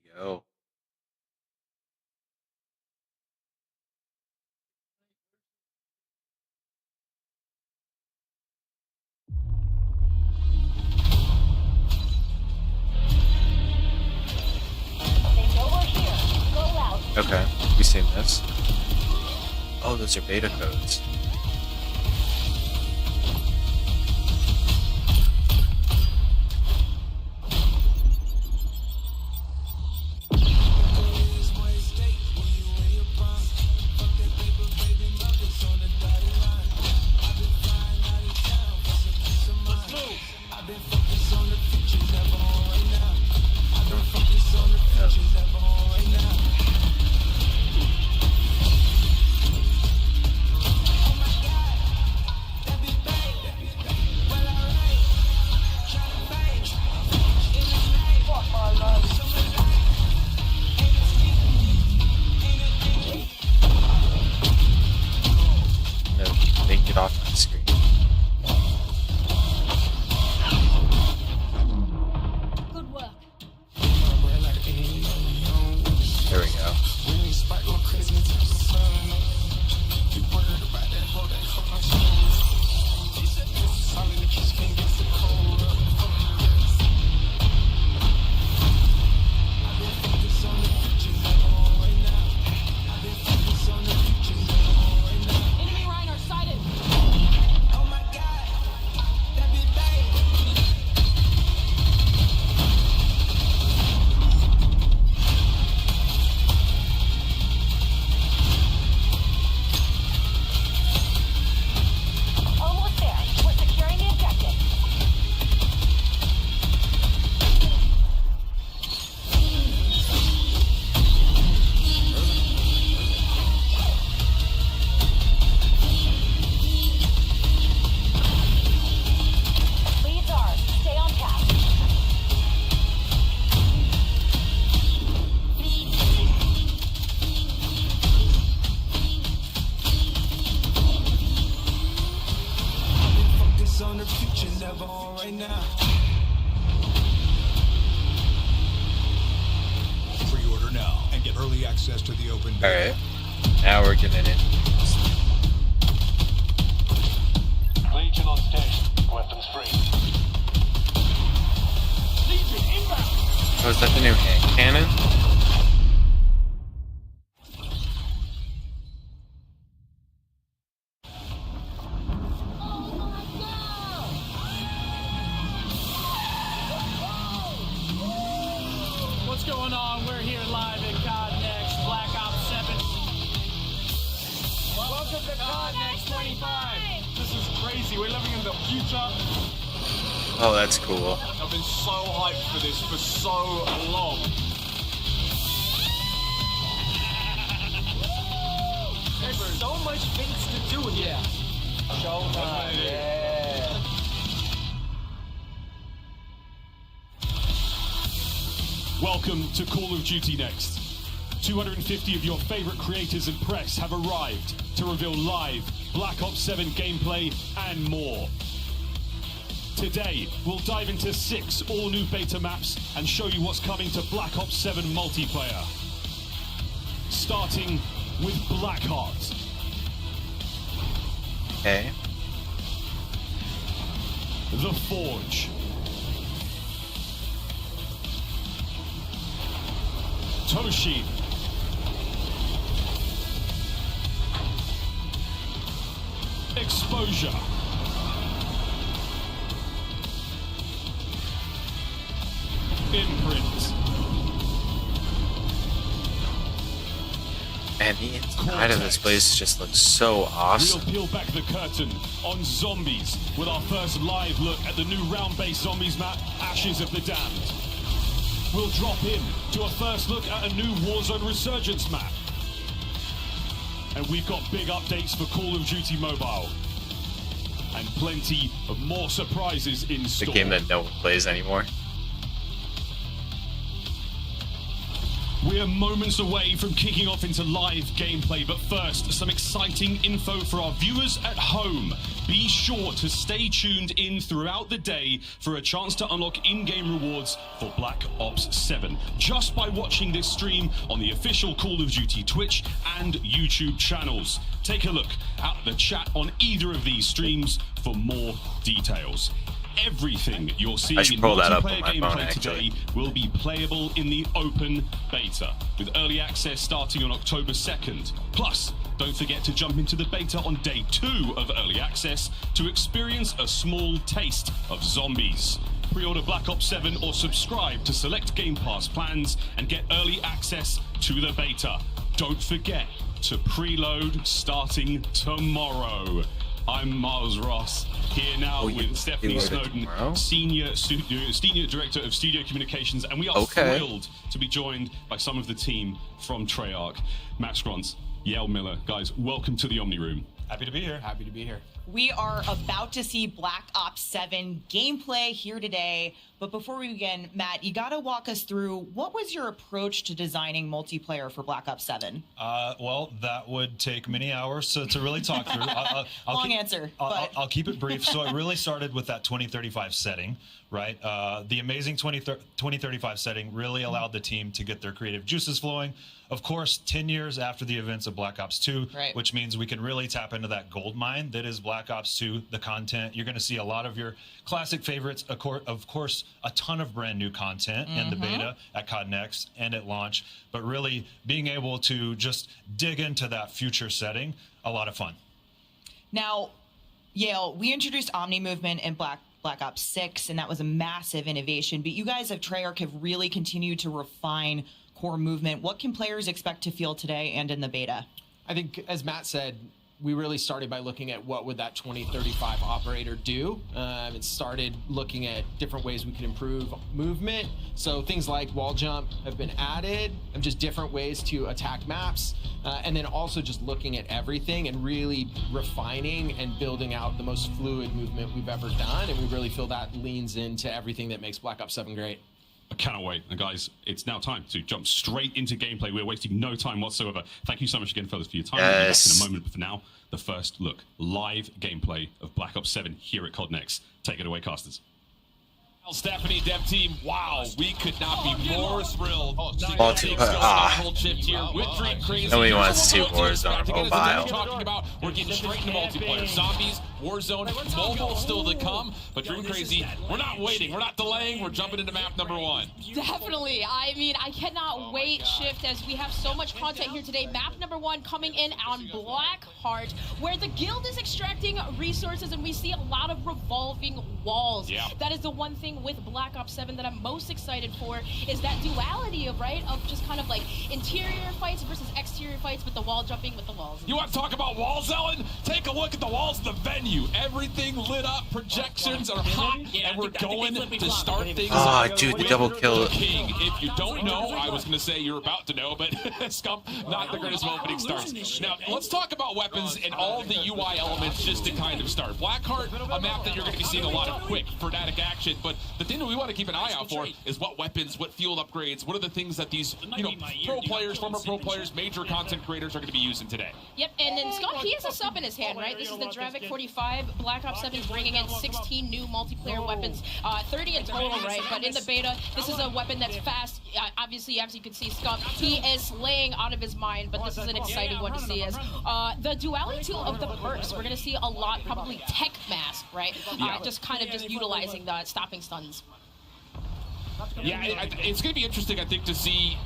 we go. They know we're here. Go out. Okay, we've seen this. Oh, those are beta codes. No, they can get off my screen. Good work. There we go. Enemy Rhino sighted. Almost there. We're securing the objective. Leads ours. Stay on task. Focus on the future, never on right now. Pre-order now and get early access to the open beta. Alright, now we're getting in. Legion on station. Weapons free. Legion inbound. Oh, is that the new hand cannon? What's going on? We're here live at COD Next, Black Ops 7. Welcome to COD Next 25. This is crazy. We're living in the future. Oh, that's cool. I've been so hyped for this for so long. There's so much things to do here. Showtime. Yeah. Welcome to Call of Duty Next. 250 of your favorite creators and press have arrived to reveal live Black Ops 7 gameplay and more. Today, we'll dive into 6 all-new beta maps and show you what's coming to Black Ops 7 multiplayer. Starting with Blackheart. Okay. The Forge. Toshin. Exposure. Imprint. Man, the inside of this place just looks so awesome. We'll peel back the curtain on zombies with our first live look at the new round-based zombies map, Ashes of the Damned. We'll drop in to a first look at a new Warzone Resurgence map. And we've got big updates for Call of Duty Mobile. And plenty of more surprises in The store. game that no one plays anymore. We're moments away from kicking off into live gameplay, but first, some exciting info for our viewers at home. Be sure to stay tuned in throughout the day for a chance to unlock in-game rewards for Black Ops 7, just by watching this stream on the official Call of Duty Twitch and YouTube channels. Take a look at the chat on either of these streams for more details. Everything you're seeing in multiplayer gameplay today will be playable in the open beta, with early access starting on October 2nd. Plus, don't forget to jump into the beta on day 2 of early access to experience a small taste of zombies. Pre-order Black Ops 7 or subscribe to select Game Pass plans and get early access to the beta. Don't forget to preload starting tomorrow. I'm Miles Ross, here now with Stephanie Snowden, Senior Director of Studio Communications, and we are thrilled to be joined by some of the team from Treyarch. Max Grant, Yall Miller, guys, welcome to the Omni Room. Happy to be here. Happy to be here. We are about to see Black Ops 7 gameplay here today. But before we begin, Matt, you got to walk us through what was your approach to designing multiplayer for Black Ops 7? Well, that would take many hours to really talk through. Long answer. I'll keep it brief. So it really started with that 2035 setting, right? The amazing 2035 setting really allowed the team to get their creative juices flowing. Of course, 10 years after the events of Black Ops 2, which means we can really tap into that gold mine that is Black Ops 2, the content. You're going to see a lot of your classic favorites, of course, a ton of brand new content in the beta at COD Next and at launch, but really being able to just dig into that future setting, a lot of fun. Now, Yale, we introduced Omni Movement in Black Ops 6, and that was a massive innovation, but you guys at Treyarch have really continued to refine core movement. What can players expect to feel today and in the beta? I think, as Matt said, we really started by looking at what would that 2035 operator do. It started looking at different ways we could improve movement. So things like wall jump have been added, and just different ways to attack maps. And then also just looking at everything and really refining and building out the most fluid movement we've ever done. And we really feel that leans into everything that makes Black Ops 7 great. I cannot wait. And guys, it's now time to jump straight into gameplay. We're wasting no time whatsoever. Thank you so much again, fellas, for your time. We'll be back in a moment, but for now, the first look, live gameplay of Black Ops 7 here at COD Next. Take it away, casters. Stephanie, dev team, wow, we could not be more thrilled. Nobody wants to Warzone Mobile. Talking about, we're getting straight into multiplayer. Zombies, Warzone, mobile still to come, but Dream Crazy, we're not waiting, we're not delaying, we're jumping into map number 1. Definitely. I mean, I cannot wait, Shift, as we have so much content here today. Map number 1 coming in on Blackheart, where the guild is extracting resources, and we see a lot of revolving walls. That is the one thing with Black Ops 7 that I'm most excited for, is that duality of just kind of like interior fights versus exterior fights, with the wall jumping with the walls. You want to talk about walls, Ellen? Take a look at the walls of the venue. Everything lit up, projections are hot, and we're going to start things off. Dude, the double kill. King. If you don't know, I was going to say you're about to know, but Scump, not the greatest opening starts. Now, let's talk about weapons and all the UI elements just to kind of start. Blackheart, a map that you're going to be seeing a lot of quick, frenetic action, but the thing that we want to keep an eye out for is what weapons, what field upgrades, what are the things that these, pro players, former pro players, major content creators are going to be using today. Yep, and then Scott, he has a sub in his hand, right? This is the Dravik 45. Black Ops 7 is bringing in 16 new multiplayer weapons, 30 in total, right? But in the beta, this is a weapon that's fast. Obviously, as you can see, Scott, he is slaying out of his mind, but this is an exciting one to see as the duality of the perks. We're going to see a lot, probably tech mask, right? Just utilizing the stopping stuns. Yeah, it's going to be interesting, I think, to see,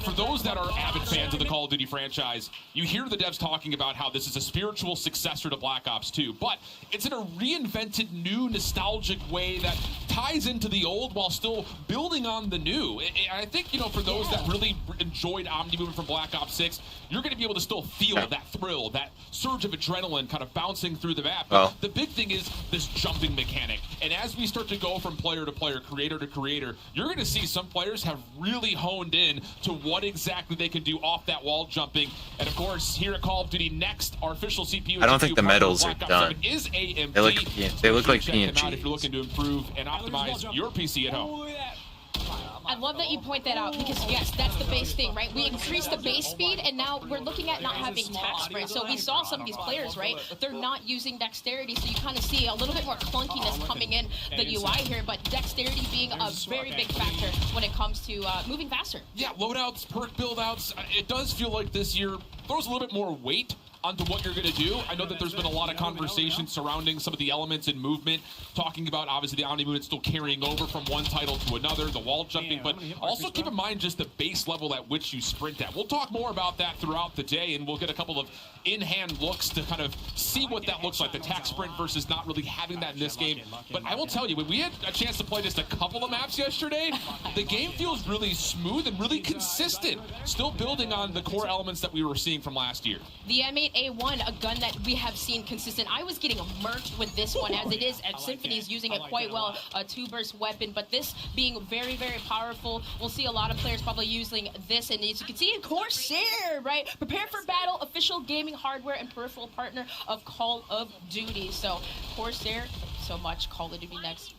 for those that are avid fans of the Call of Duty franchise, you hear the devs talking about how this is a spiritual successor to Black Ops 2, but it's in a reinvented, new, nostalgic way that ties into the old while still building on the new. And I think, for those that really enjoyed Omni Movement from Black Ops 6, you're going to be able to still feel that thrill, that surge of adrenaline kind of bouncing through the map. But the big thing is this jumping mechanic. And as we start to go from player to player, creator to creator, you're going to see some players have really honed in to what exactly they can do off that wall jumping. And of course, here at Call of Duty Next, our official CPU. I don't think the medals are done. Is AMD. They look like PNG. PNG. If you're looking to improve and optimize your PC at home. I love that you point that out because, yes, that's the base thing, right? We increased the base speed, and now we're looking at not having tack sprint. So we saw some of these players, right? They're not using dexterity, so you kind of see a little bit more clunkiness coming in the UI here, but dexterity being a very big factor when it comes to moving faster. Yeah, loadouts, perk build-outs, it does feel like this year throws a little bit more weight onto what you're going to do. I know that there's been a lot of conversation surrounding some of the elements in movement, talking about obviously the Omni movement still carrying over from one title to another, the wall jumping, but also keep in mind just the base level at which you sprint at. We'll talk more about that throughout the day, and we'll get a couple of in-hand looks to kind of see what that looks like, the tack sprint versus not really having that in this game. But I will tell you, when we had a chance to play just a couple of maps yesterday, the game feels really smooth and really consistent, still building on the core elements that we were seeing from last year. The M8A1, a gun that we have seen consistent. I was getting murked with this one as it is, and Symphony is using it quite well, a two-burst weapon, but this being very, very powerful. We'll see a lot of players probably using this, and as you can see, Corsair, right? Prepare for battle, official gaming hardware and peripheral partner of Call of Duty. So Corsair, so much Call of Duty next.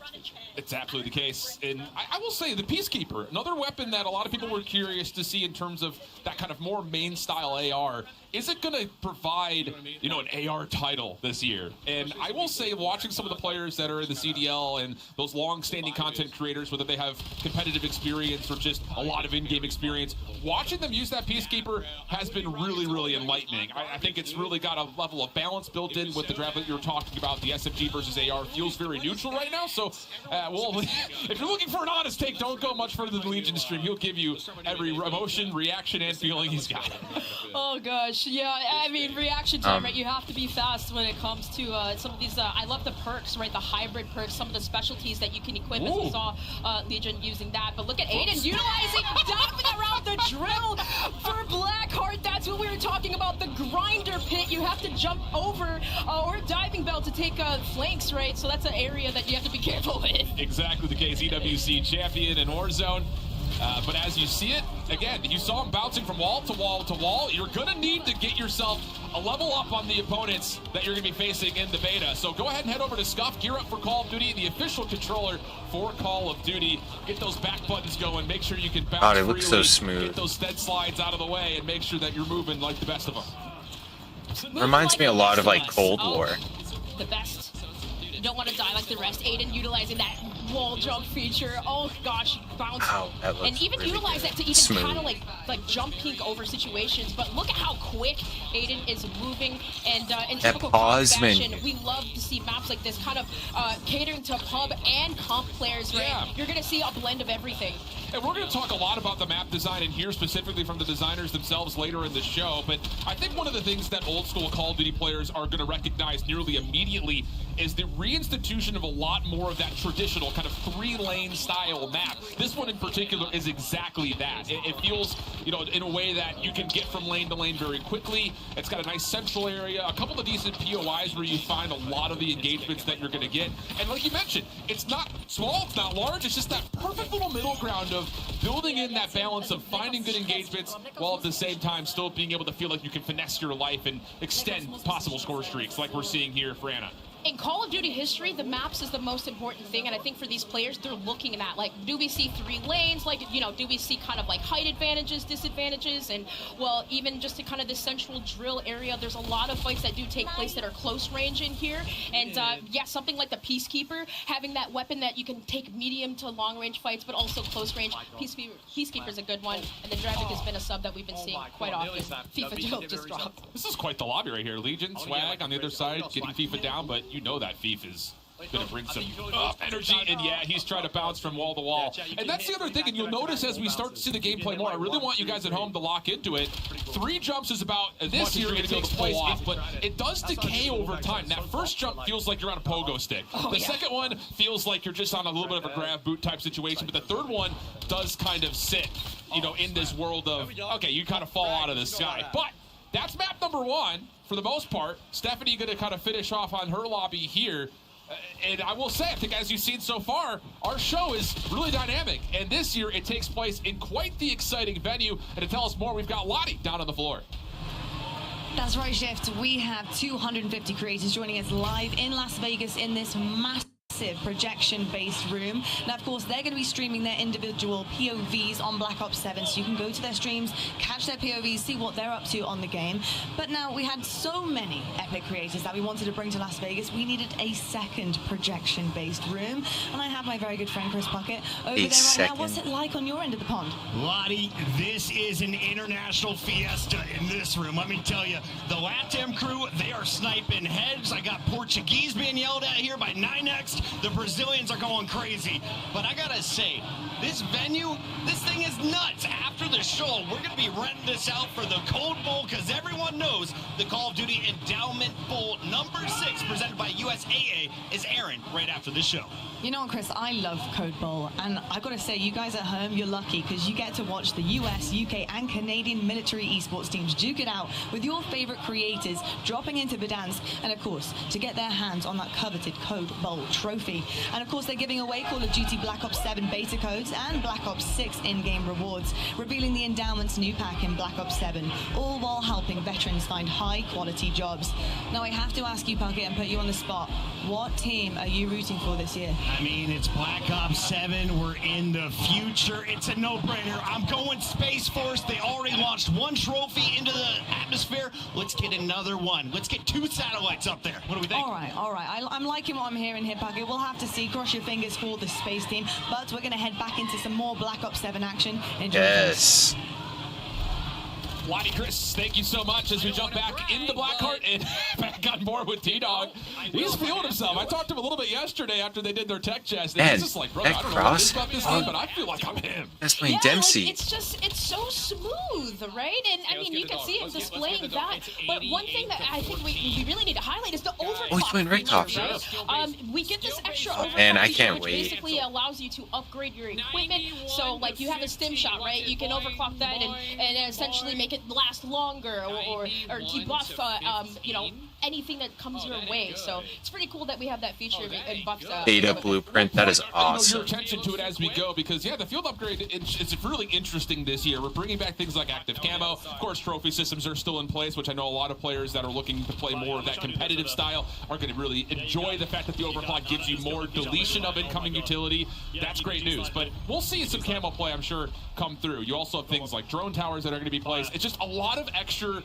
It's absolutely the case. And I will say the Peacekeeper, another weapon that a lot of people were curious to see in terms of that kind of more main style AR. Is it going to provide, you know, an AR title this year? And I will say, watching some of the players that are in the CDL and those long-standing content creators, whether they have competitive experience or just a lot of in-game experience, watching them use that Peacekeeper has been really, really enlightening. I think it's really got a level of balance built in with the draft that you were talking about. The SMG versus AR feels very neutral right now. So, well, if you're looking for an honest take, don't go much further than Legion stream. He'll give you every emotion, reaction, and feeling he's got. Oh, gosh. Yeah, I mean, reaction time, right? You have to be fast when it comes to some of these. I love the perks, right? The hybrid perks, some of the specialties that you can equip, as we saw Legion using that. But look at Aiden utilizing, diving around the drill for Blackheart. That's what we were talking about, the grinder pit. You have to jump over or diving bell to take flanks, right? So that's an area that you have to be careful with. Exactly the case. EWC champion in Warzone. But as you see it, again, you saw him bouncing from wall to wall to wall. You're going to need to get yourself a level up on the opponents that you're going to be facing in the beta. So go ahead and head over to Scuff, gear up for Call of Duty, the official controller for Call of Duty. Get those back buttons going. Make sure you can bounce God, it looks so freely, smooth. get those stead slides out of the way, and make sure that you're moving like the best of them. Reminds me a lot of like Cold War. The best. You don't want to die like the rest. Aiden utilizing that wall jump feature. Oh gosh, bounce. Wow, that looks and even really utilize good. that to even Smooth. kind of like jump peek over situations. But look at how quick Aiden is moving. And in typical pause comp fashion, menu. we love to see maps like this kind of catering to pub and comp players, right? Yeah. You're going to see a blend of everything. And we're going to talk a lot about the map design and hear specifically from the designers themselves later in the show. But I think one of the things that old school Call of Duty players are going to recognize nearly immediately is the reinstitution of a lot more of that traditional kind of three-lane style map. This one in particular is exactly that. It feels, you know, in a way that you can get from lane to lane very quickly. It's got a nice central area, a couple of decent POIs where you find a lot of the engagements that you're going to get. And like you mentioned, it's not small, it's not large, it's just that perfect little middle ground of building in that balance of finding good engagements while at the same time still being able to feel like you can finesse your life and extend possible score streaks like we're seeing here for Anna. In Call of Duty history, the maps is the most important thing, and I think for these players, they're looking at that. Like, do we see three lanes? Like, you know, do we see kind of like height advantages, disadvantages, and, well, even just to kind of this central drill area, there's a lot of fights that do take place that are close range in here. And, yeah, something like the Peacekeeper, having that weapon that you can take medium to long range fights, but also close range. Peacekeeper's a good one, and the Dravic has been a sub that we've been seeing quite often. FIFA Joke just dropped. This is quite the lobby right here. Legion, Swag on the other side, getting FIFA down, but you know that Thief is going to bring some energy, and yeah, he's trying to bounce from wall to wall. And that's the other thing, and you'll notice as we start to see the gameplay more, I really want you guys at home to lock into it. 3 jumps is about, this year it takes place, but it does decay over time. That first jump feels like you're on a pogo stick. The second one feels like you're just on a little bit of a grab boot type situation, but the third one does kind of sit, you know, in this world of, okay, you kind of fall out of the sky. But that's map number 1 for the most part. Stephanie going to kind of finish off on her lobby here. And I will say, I think as you've seen so far, our show is really dynamic. And this year, it takes place in quite the exciting venue. And to tell us more, we've got Lottie down on the floor. That's right, Shift. We have 250 creators joining us live in Las Vegas in this massive projection-based room. Now, of course, they're going to be streaming their individual POVs on Black Ops 7, so you can go to their streams, catch their POVs, see what they're up to on the game. But now we had so many epic creators that we wanted to bring to Las Vegas, we needed a second projection-based room. And I have my very good friend Chris Puckett over there right now. What's it like on your end of the pond? Lottie, this is an international fiesta in this room. Let me tell you, the LATAM crew, they are sniping heads. I got Portuguese being yelled at here by 9X. The Brazilians are going crazy. But I gotta say, this venue, this thing is nuts. After the show, we're gonna be renting this out for the Code Bowl because everyone knows the Call of Duty Endowment Bowl number 6 presented by USAA is airing right after this show. You know what, Chris, I love Code Bowl, and I've got to say, you guys at home, you're lucky because you get to watch the US, UK, and Canadian military esports teams duke it out with your favorite creators dropping into Verdansk, and of course, to get their hands on that coveted Code Bowl trophy. And of course, they're giving away Call of Duty Black Ops 7 beta codes and Black Ops 6 in-game rewards, revealing the Endowments new pack in Black Ops 7, all while helping veterans find high-quality jobs. Now, I have to ask you, Puckett, and put you on the spot. What team are you rooting for this year? I mean, it's Black Ops 7. We're in the future. It's a no-brainer. I'm going Space Force. They already launched one trophy into the atmosphere. Let's get another one. Let's get 2 satellites up there. What do we think? All right. I'm liking what I'm hearing here, Puckett. We'll have to see. Cross your fingers for the space team. But we're going to head back into some more Black Ops 7 action. Enjoy. Yes. Lottie, Chris, thank you so much as we jump back into Blackheart and back on board with T-Dog. He's feeling himself. I talked to him a little bit yesterday after they did their tech chest. And he's just like, bro, I don't know what it is about this game, but I feel like I'm him. That's playing Dempsey. Like, it's so smooth, right? And I mean, you can see him displaying that. But one thing that I think we really need to highlight is the overclock. Oh, he's playing Raycroft. Right? We get this extra overclock Man, I feature, can't which wait. basically allows you to upgrade your equipment. So, like, you have a stim shot, right? You can overclock that and essentially make it last longer or debuff, you know, anything that comes your way. So it's pretty cool that we have that feature in buffed. Data blueprint, that is awesome. Your attention to it as we go because, yeah, the field upgrade is really interesting this year. We're bringing back things like active camo. Of course, trophy systems are still in place, which I know a lot of players that are looking to play more of that competitive style are going to really enjoy the fact that the overclock gives you more deletion of incoming utility. That's great news. But we'll see some camo play, I'm sure, come through. You also have things like drone towers that are going to be placed. It's just a lot of extra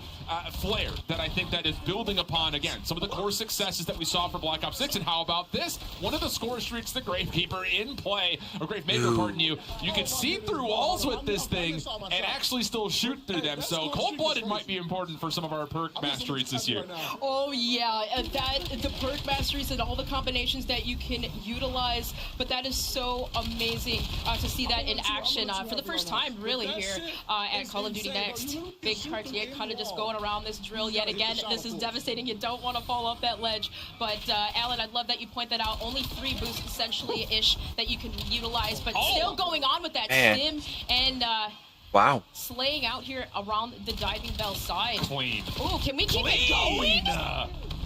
flair that I think that is building upon, again, some of the core successes that we saw for Black Ops 6. And how about this? One of the score streaks, the Gravekeeper in play, or Gravemaker, pardon you. You can see through walls with this thing and actually still shoot through them. So cold-blooded might be important for some of our perk masteries this year. Oh yeah, the perk masteries and all the combinations that you can utilize. But that is so amazing to see that in action for the first time, really, here at Call of Duty Next. Big Cartier kind of just going around this drill yet again. This is devastating. You don't want to fall off that ledge. But Alan, I'd love that you point that out. Only 3 boosts essentially-ish that you can utilize, but still going on with that stim and wow, slaying out here around the diving bell side. Clean. Ooh, can we keep it going?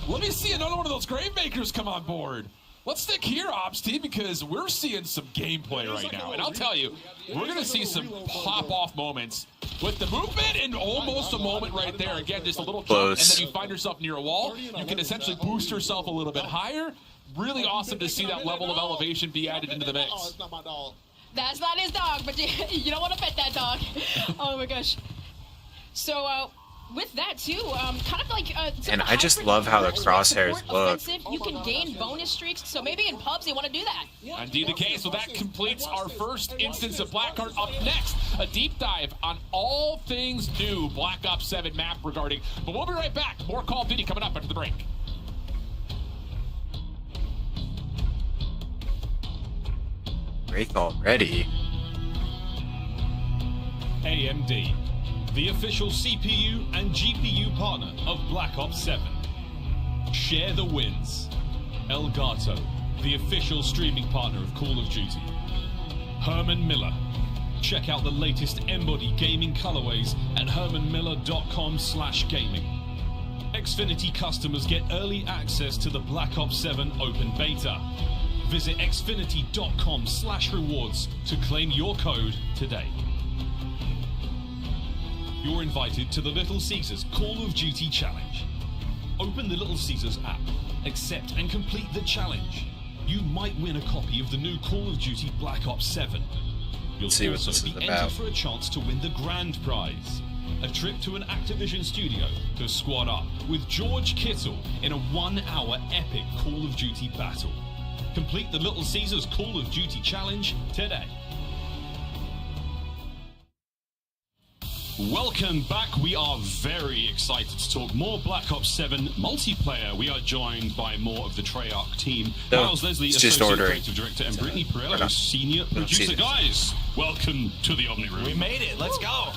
Let me see another one of those Gravemakers come on board. Let's stick here, Ops team, because we're seeing some gameplay right now. And I'll tell you, we're going to see some pop-off moments with the movement and almost a moment right there. Again, just a little jump, and then you find yourself near a wall. You can essentially boost yourself a little bit higher. Really awesome to see that level of elevation be added into the mix. That's not his dog, but you don't want to pet that dog. Oh, my gosh. So, with that too, kind of like and I just love how the crosshairs look. You can gain bonus streaks, so maybe in pubs you want to do that. Indeed the case. So that completes our first instance of Blackheart. Up next, a deep dive on all things new Black Ops 7 map regarding. But we'll be right back. More Call of Duty coming up after the break. Break already. AMD, the official CPU and GPU partner of Black Ops 7. Share the wins. Elgato, the official streaming partner of Call of Duty. Herman Miller. Check out the latest Embody gaming colorways at hermanmiller.com/gaming. Xfinity customers get early access to the Black Ops 7 open beta. Visit xfinity.com/rewards to claim your code today. You're invited to the Little Caesars Call of Duty Challenge. Open the Little Caesars app, accept and complete the challenge. you might win a copy of the new Call of Duty Black Ops 7. You'll See what also this be is entered about. for a chance to win the grand prize. A trip to an Activision studio to squad up with George Kittle in a 1-hour epic Call of Duty battle. Complete the Little Caesars Call of Duty challenge today. Welcome back. We are very excited to talk more Black Ops 7 multiplayer. We are joined by more of the Treyarch team. No, Miles Leslie, it's just Associate ordering. Creative Director, and Brittany Perello, not- Senior Producer. seasons. Guys, welcome to the Omni Room. We made it. Let's go.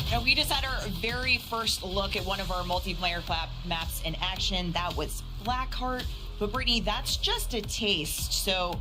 Now, we just had our very first look at one of our multiplayer maps in action. That was Blackheart. But Brittany, that's just a taste. So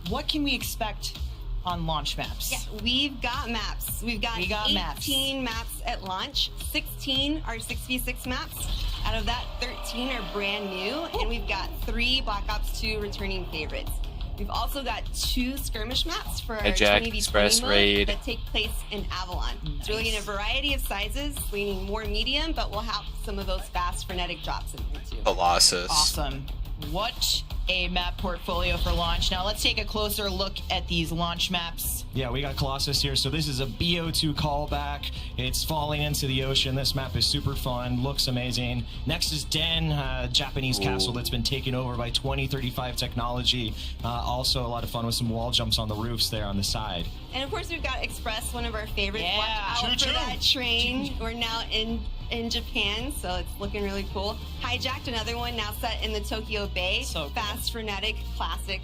what can we expect on launch maps? Yeah, we've got maps. We've got 18 maps at launch. 16 are 6v6 maps. Out of that, 13 are brand new. And we've got 3 Black Ops 2 returning favorites. We've also got 2 skirmish maps for our Hijack, 20v20 Express, mode Raid. that take place in Avalon. It's really in a variety of sizes, leaning more medium, but we'll have some of those fast, frenetic drops in there too. Colossus. Awesome. What a map portfolio for launch. Now let's take a closer look at these launch maps. Yeah, we got Colossus here. So this is a BO2 callback. It's falling into the ocean. This map is super fun, looks amazing. Next is Den, Japanese castle that's been taken over by 2035 technology. Also a lot of fun with some wall jumps on the roofs there on the side. And of course, we've got Express, one of our favorites. Yeah. Watch out Choo-choo. for that train. We're now in Japan, so it's looking really cool. Hijacked, another one now set in the Tokyo Bay. So cool. Fast, frenetic, classic.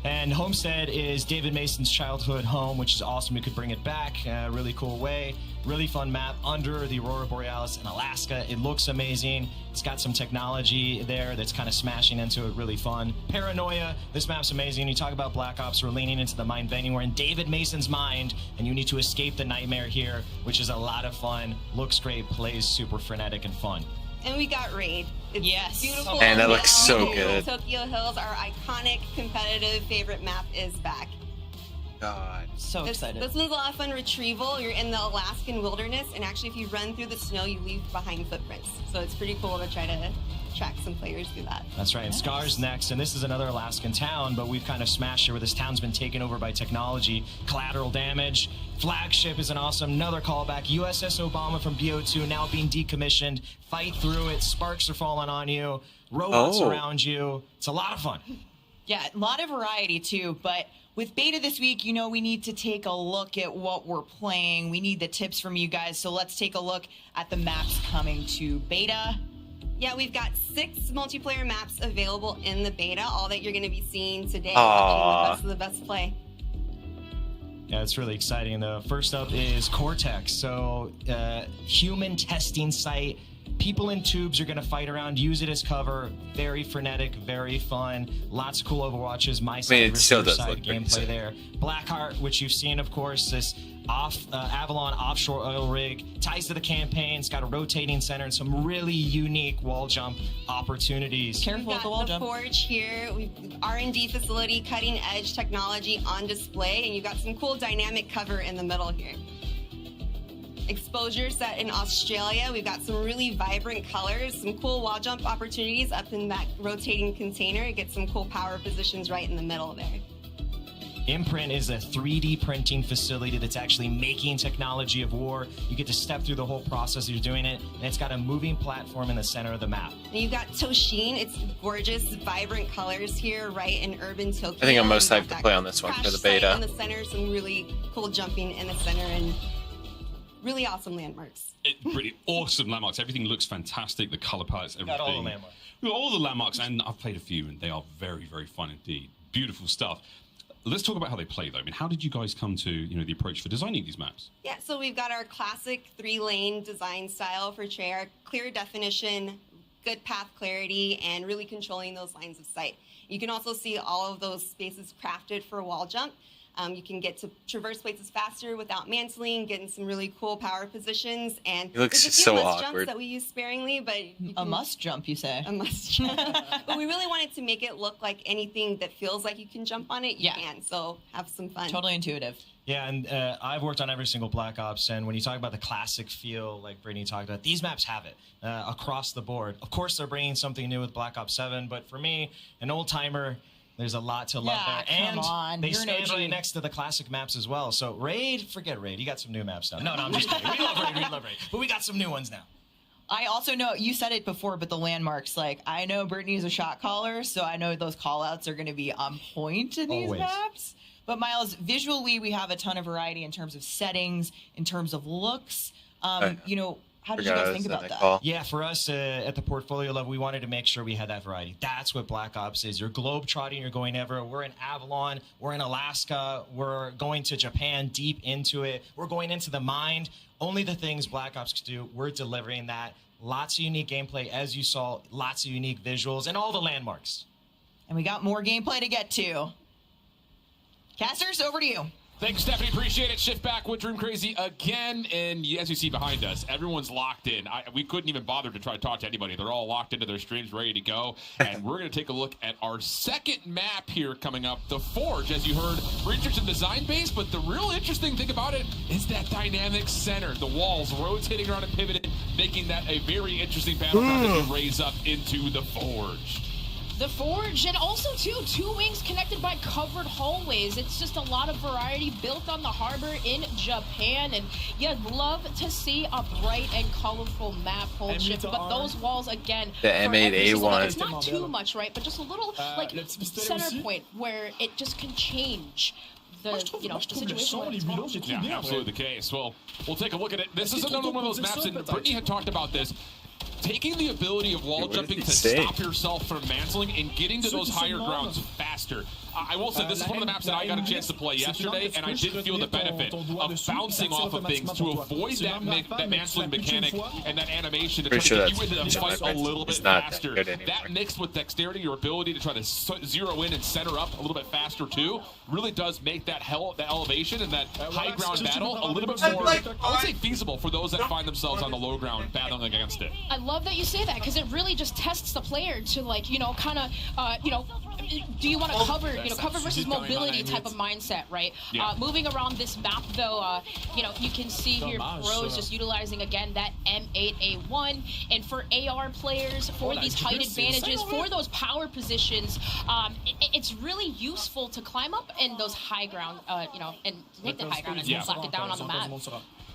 And Homestead is David Mason's childhood home, which is awesome. We could bring it back. Really cool way. Really fun map under the Aurora Borealis in Alaska. It looks amazing. It's got some technology there that's kind of smashing into it. Really fun. Paranoia. This map's amazing. You talk about Black Ops. We're leaning into the mind bending. We're in David Mason's mind, and you need to escape the nightmare here, which is a lot of fun. Looks great. Plays super frenetic and fun. And we got Raid. It's Yes. beautiful. Man, that looks now. so good. Tokyo Hills, our iconic competitive favorite map, is back. God. So excited. This one's a lot of fun retrieval. You're in the Alaskan wilderness, and actually, if you run through the snow, you leave behind footprints. So it's pretty cool to try to track some players through that. That's right. And Scar's next, and this is another Alaskan town, but we've kind of smashed it where this town's been taken over by technology. Collateral damage. Flagship is an awesome, another callback. USS Obama from BO2 now being decommissioned. Fight through it. Sparks are falling on you. Robots around you. It's a lot of fun. Yeah, a lot of variety too, but with beta this week, you know, we need to take a look at what we're playing. We need the tips from you guys, so let's take a look at the maps coming to beta. Yeah, we've got 6 multiplayer maps available in the beta, all that you're going to be seeing today. Aww. The best of the best play. Yeah, it's really exciting. The first up is Cortex. So, human testing site. People in tubes are going to fight around, use it as cover. Very frenetic, very fun. Lots of cool Overwatches. My side, it still versus does side look pretty gameplay sick. there. Blackheart, which you've seen, of course, this Avalon offshore oil rig. Ties to the campaign. It's got a rotating center and some really unique wall jump opportunities. Careful We've with the got wall the jump. Forge here. We've R&D facility, cutting edge technology on display, and you've got some cool dynamic cover in the middle here. Exposure set in Australia. We've got some really vibrant colors, some cool wall jump opportunities up in that rotating container. Get some cool power positions right in the middle there. Imprint is a 3D printing facility that's actually making technology of war. You get to step through the whole process as you're doing it, and it's got a moving platform in the center of the map. And you've got Toshin. It's gorgeous, vibrant colors here, right in urban Tokyo. I think I'm most You've hyped got to play that on this one crash for the site beta. in the center, some really cool jumping in the center, and really awesome landmarks. Pretty awesome landmarks. Everything looks fantastic. The color palettes, everything. Got all the landmarks. We got all the landmarks, and I've played a few, and they are very, very fun indeed. Beautiful stuff. Let's talk about how they play, though. I mean, how did you guys come to, the approach for designing these maps? Yeah, so we've got our classic 3-lane design style for Treyarch, clear definition, good path clarity, and really controlling those lines of sight. You can also see all of those spaces crafted for wall jump. You can get to traverse places faster without mantling, get in some really cool power positions. And He looks there's a few so must awkward. jumps that we use sparingly, but A must jump, you say? a must jump. But we really wanted to make it look like anything that feels like you can jump on it, you can. So have some fun. Totally intuitive. Yeah, and I've worked on every single Black Ops, and when you talk about the classic feel, like Brittany talked about, these maps have it across the board. Of course, they're bringing something new with Black Ops 7, but for me, an old-timer, there's a lot to love there. Come And on, they you're an stand OG. right next to the classic maps as well. So Raid, forget Raid. You got some new maps now. No, I'm just kidding. We love Raid. But we got some new ones now. I also know, you said it before, but the landmarks, like, I know Brittany is a shot caller, so I know those call-outs are going to be on point in these Always. maps. But Miles, visually, we have a ton of variety in terms of settings, in terms of looks. You know, how did you guys think about that? Yeah, for us at the portfolio level, we wanted to make sure we had that variety. That's what Black Ops is. You're globe-trotting, you're going everywhere. We're in Avalon, we're in Alaska, we're going to Japan, deep into it. We're going into the mind. Only the things Black Ops can do, we're delivering that. Lots of unique gameplay, as you saw, lots of unique visuals, and all the landmarks. And we got more gameplay to get to. Casters, over to you. Thanks, Stephanie. Appreciate it. Shift back with Dream Crazy again. And as you see behind us, everyone's locked in. We couldn't even bother to try to talk to anybody. They're all locked into their streams, ready to go. And we're going to take a look at our second map here coming up, The Forge. As you heard, we're interested in design base, but the real interesting thing about it is that dynamic center. The walls rotating around and pivoting, making that a very interesting battleground as you raise up into The Forge. The Forge, and also, too, two wings connected by covered hallways. It's just a lot of variety built on the harbor in Japan, and you'd love to see a bright and colorful map hold shift, but those walls, again, The M8A1. it's not too much, right, but just a little, like, center point where it just can change the situation. Yeah, absolutely the case. Well, we'll take a look at it. This is another one of those maps, and Brittany had talked about this. Taking the ability of wall jumping to stop yourself from mantling and getting to those higher grounds faster. I will say this is one of the maps that I got a chance to play yesterday, and I did feel the benefit of bouncing off of things to avoid that mantling mechanic and that animation to try to get you into the fight a little bit faster. That mixed with dexterity, your ability to try to zero in and center up a little bit faster too, really does make that elevation and that high ground battle a little bit more, I would say, feasible for those that find themselves on the low ground battling against it. I love that you say that, because it really just tests the player to, like, you know, kind of, you know, do you want to cover versus mobility type of mindset, right? Yeah. Moving around this map, though, you know, you can see here pros just utilizing, again, that M8A1. And for AR players, for these height advantages, for those power positions, it's really useful to climb up in those high ground, you know, and take the high ground and lock it down on the map.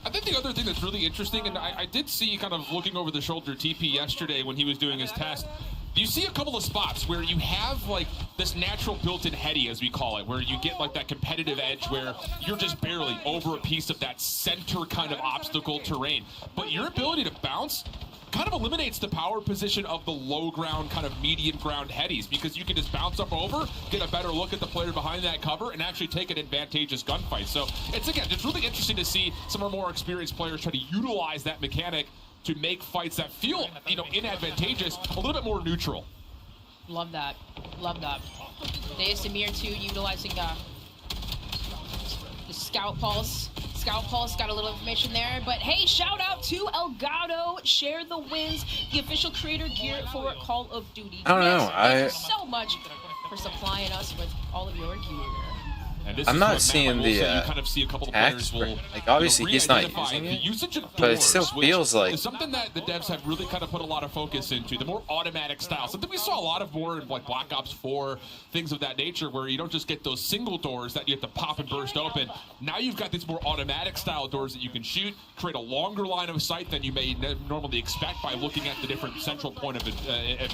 I think the other thing that's really interesting, and I did see kind of looking over the shoulder TP yesterday when he was doing his test, you see a couple of spots where you have like this natural built-in heady, as we call it, where you get like that competitive edge where you're just barely over a piece of that center kind of obstacle terrain. But your ability to bounce kind of eliminates the power position of the low ground, kind of medium ground headies, because you can just bounce up over, get a better look at the player behind that cover, and actually take an advantageous gunfight. So it's really interesting to see some of our more experienced players try to utilize that mechanic to make fights that feel, you know, inadvantageous a little bit more neutral. Love that. Love that. Samir, too, utilizing the Scout Pulse. Scout Pulse got a little information there, but hey, shout out to Elgato, Share the Wins, the official creator gear for Call of Duty. I don't know. Thank you so much for supplying us with all of your gear. I'm not seeing the you kind of see a couple of players will, like, obviously he's not using the it, usage of but it doors, still feels like is something that the devs have really kind of put a lot of focus into, the more automatic style. Something we saw a lot of more in like Black Ops 4, things of that nature, where you don't just get those single doors that you have to pop and burst open. Now you've got these more automatic style doors that you can shoot, create a longer line of sight than you may normally expect by looking at the different central point of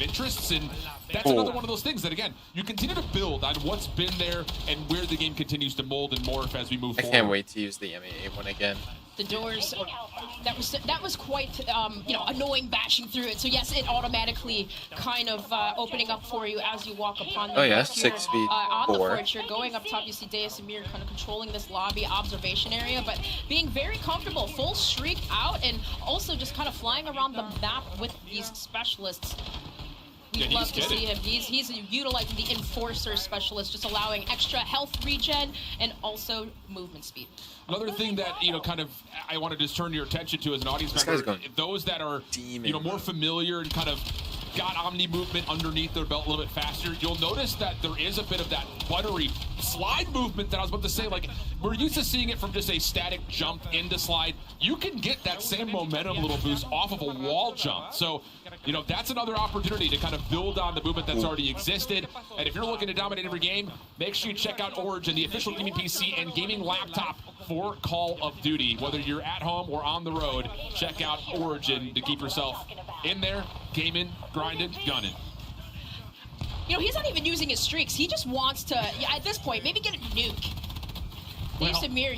interests. And that's another one of those things that, again, you continue to build on what's been there and where the game continues to mold and morph as we move forward. I can't wait to use the M8A one again. The doors, that was quite you know, annoying bashing through it. So yes, it automatically kind of opening up for you as you walk upon the Oh yeah, here, 6 feet on the 4. forge. You're going up top. You see Samir kind of controlling this lobby observation area, but being very comfortable, full streak out, and also just kind of flying around the map with these specialists. We'd love to see him. He's utilizing the Enforcer Specialist, just allowing extra health regen and also movement speed. Another thing that, kind of I want to just turn your attention to as an audience member, those that are, more familiar and kind of got Omni movement underneath their belt a little bit faster, you'll notice that there is a bit of that buttery slide movement that I was about to say. Like, we're used to seeing it from just a static jump into slide. You can get that same momentum little boost off of a wall jump. So, that's another opportunity to kind of build on the movement that's already existed. And if you're looking to dominate every game, make sure you check out Origin, the official gaming PC and gaming laptop for Call of Duty. Whether you're at home or on the road, check out Origin to keep yourself in there, gaming, grinding, gunning. He's not even using his streaks. He just wants to, at this point, maybe get a nuke. Dave Samir,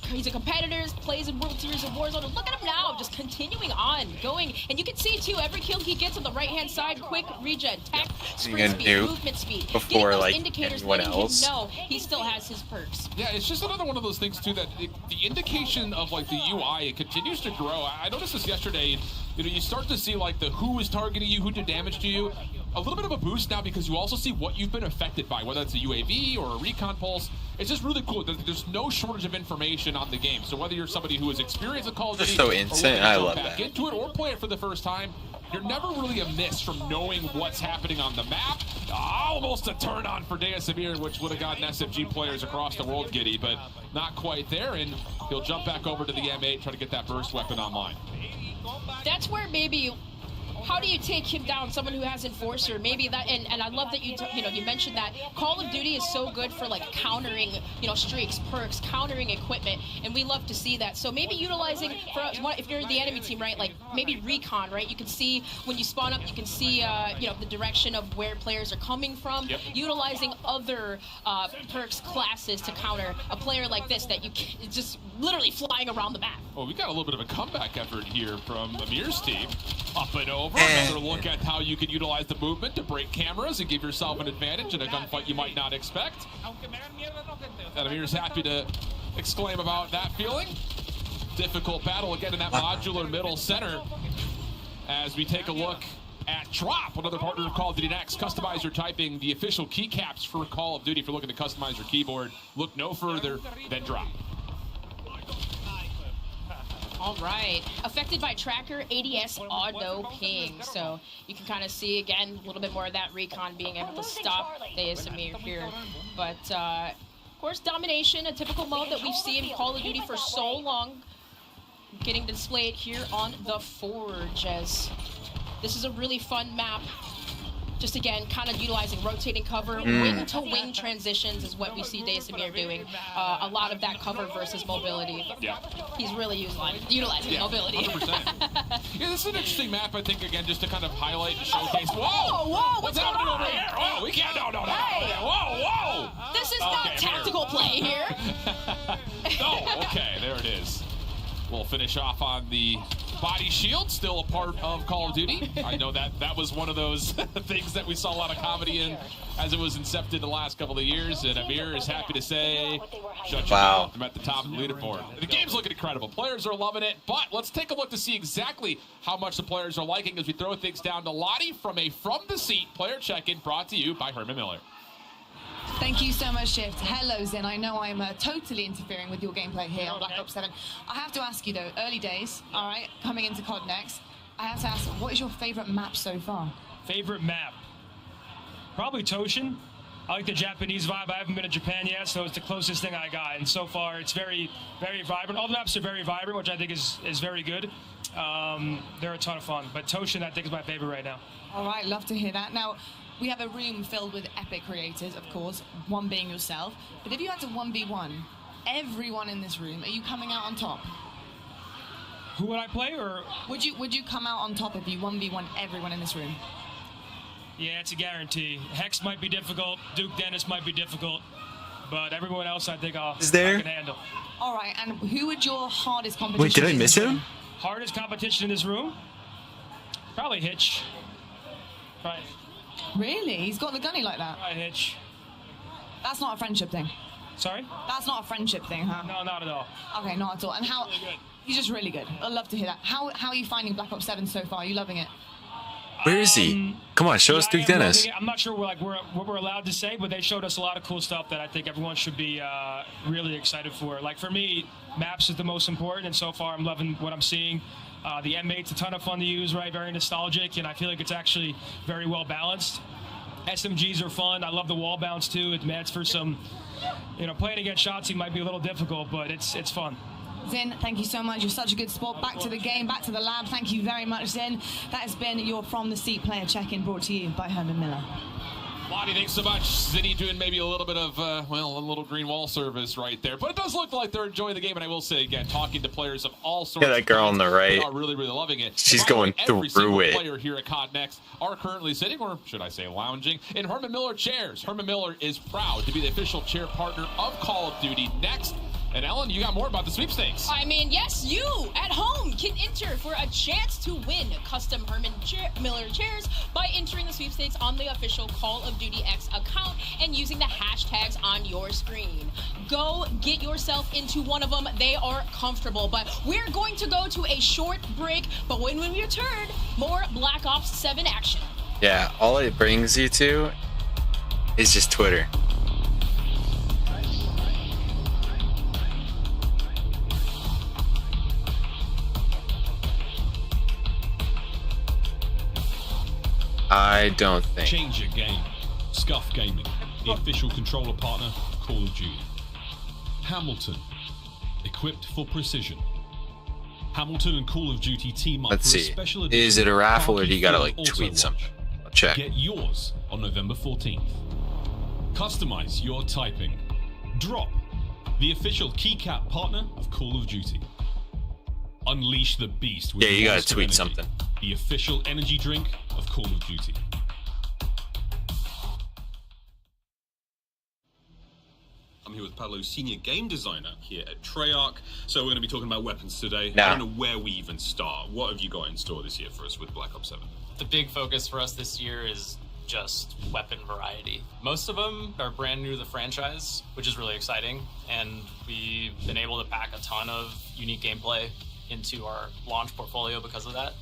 he's a competitor, plays in World Series of Warzone, and look at him now, just continuing on, going. And you can see, too, every kill he gets on the right-hand side, quick regen, tech, sprint speed, movement speed. Before, those like, indicators anyone letting else. him know he still has his perks. Yeah, it's just another one of those things, too, that the indication of, like, the UI, it continues to grow. I noticed this yesterday. You start to see, like, the who is targeting you, who did damage to you. A little bit of a boost now because you also see what you've been affected by, whether it's a UAV or a recon pulse. It's just really cool. There's no shortage of information on the game. So whether you're somebody who has experienced a Call of Duty, so instant. I love back that. into it or play it for the first time, you're never really amiss from knowing what's happening on the map. Almost a turn on for Dea Samir, which would have gotten SFG players across the world giddy, but not quite there. And he'll jump back over to the M8, try to get that burst weapon online. That's where maybe, how do you take him down? Someone who has Enforcer, maybe that, and I love that you mentioned that Call of Duty is so good for like countering, streaks, perks, countering equipment, and we love to see that. So maybe utilizing if you're the enemy team, right? Like maybe recon, right? You can see when you spawn up, you can see the direction of where players are coming from. Yep. Utilizing other perks classes to counter a player like this that just literally flying around the map. Well, we got a little bit of a comeback effort here from Amir's team. Up and over. Another look at how you can utilize the movement to break cameras and give yourself an advantage in a gunfight you might not expect. And Amir's happy to exclaim about that feeling. Difficult battle again in that modular middle center. As we take a look at Drop, another partner of Call of Duty Next. Customize your typing, the official keycaps for Call of Duty. If you're looking to customize your keyboard, look no further than Drop. All right. Affected by tracker, ADS, auto ping. So you can kind of see, again, a little bit more of that recon being able to stop Dea Samir here. But, of course, domination, a typical mode that we've seen in Call of Duty for so long, getting displayed here on the Forge, as this is a really fun map. Just again, kind of utilizing rotating cover, wing-to-wing transitions is what we see Dea Samir doing. A lot of that cover versus mobility. Yeah. He's really utilizing mobility. 100%. Yeah, this is an interesting map, I think, again, just to kind of highlight and showcase. Whoa! Whoa! What's happening over here? Oh, we can't. No. Hey. Whoa! This is not tactical play here. Okay, there it is. We'll finish off on the body shield, still a part of Call of Duty. I know that was one of those things that we saw a lot of comedy in as it was incepted the last couple of years, and Amir is happy to say, shut your mouth, I'm at the top of the leaderboard. The game's looking incredible. Players are loving it, but let's take a look to see exactly how much the players are liking as we throw things down to Lottie from a From the Seat player check-in brought to you by Herman Miller. Thank you so much, Shift. Hello, Zen. I know I'm totally interfering with your gameplay here on Black Ops 7. I have to ask you, though, early days, all right, coming into COD Next, I have to ask, what is your favorite map so far? Favorite map? Probably Toshin. I like the Japanese vibe. I haven't been to Japan yet, so it's the closest thing I got. And so far, it's very, very vibrant. All the maps are very vibrant, which I think is very good. They're a ton of fun. But Toshin, I think, is my favorite right now. All right, love to hear that. Now, we have a room filled with epic creators, of course, one being yourself. But if you had to 1v1 everyone in this room, are you coming out on top? Who would I play, or would you come out on top if you 1v1 everyone in this room? Yeah, it's a guarantee. Hex might be difficult, Duke Dennis might be difficult, but everyone else I think I can handle. All right, and who would your hardest competition? Wait, did I miss him? Hardest competition in this room? Probably Hitch. Right. Really? He's got the gunny like that? Right, Hitch. That's not a friendship thing. Sorry? That's not a friendship thing, huh? No, not at all. Okay, not at all. And how? Really good. He's just really good. I'd love to hear that. How are you finding Black Ops 7 so far? Are you loving it? Where is he? Come on, show us Duke I am Dennis. loving it. I'm not sure what we're allowed to say, but they showed us a lot of cool stuff that I think everyone should be really excited for. Like for me, maps is the most important, and so far I'm loving what I'm seeing. The M8's a ton of fun to use, right? Very nostalgic, and I feel like it's actually very well balanced. SMGs are fun. I love the wall bounce too. It adds for some, playing against Shotzi might be a little difficult, but it's fun. Zin, thank you so much. You're such a good sport. Back to the game, back to the lab. Thank you very much, Zin. That has been your From the Seat player check-in brought to you by Herman Miller. Lottie, thanks so much. Zinni doing maybe a little bit of, a little green wall service right there. But it does look like they're enjoying the game. And I will say, again, talking to players of all sorts. Yeah, that girl on the right. Are really, really loving it. She's going every single through it. Player here at COD Next are currently sitting, or should I say lounging, in Herman Miller chairs. Herman Miller is proud to be the official chair partner of Call of Duty Next. And Ellen, you got more about the sweepstakes. I mean, yes, you at home can enter for a chance to win custom Herman Miller chairs by entering the sweepstakes on the official Call of Duty X account and using the hashtags on your screen. Go get yourself into one of them. They are comfortable, but we're going to go to a short break. But when we return, more Black Ops 7 action. Yeah, all it brings you to is just Twitter. I don't think. Change your game. Scuff Gaming, the official controller partner of Call of Duty. Hamilton, equipped for precision. Hamilton and Call of Duty team up Let's for a see. special edition. Is it a raffle or do you gotta Khaki like Field tweet Auto something? Watch. I'll check. Get yours on November 14th. Customize your typing. Drop, the official keycap partner of Call of Duty. Unleash the beast with Yeah, you gotta Monster tweet Energy, something. the official energy drink of Call of Duty. I'm here with Pablo, senior game designer here at Treyarch. So we're going to be talking about weapons today. Nah. I don't know where we even start. What have you got in store this year for us with Black Ops 7? The big focus for us this year is just weapon variety. Most of them are brand new to the franchise, which is really exciting. And we've been able to pack a ton of unique gameplay into our launch portfolio because of that.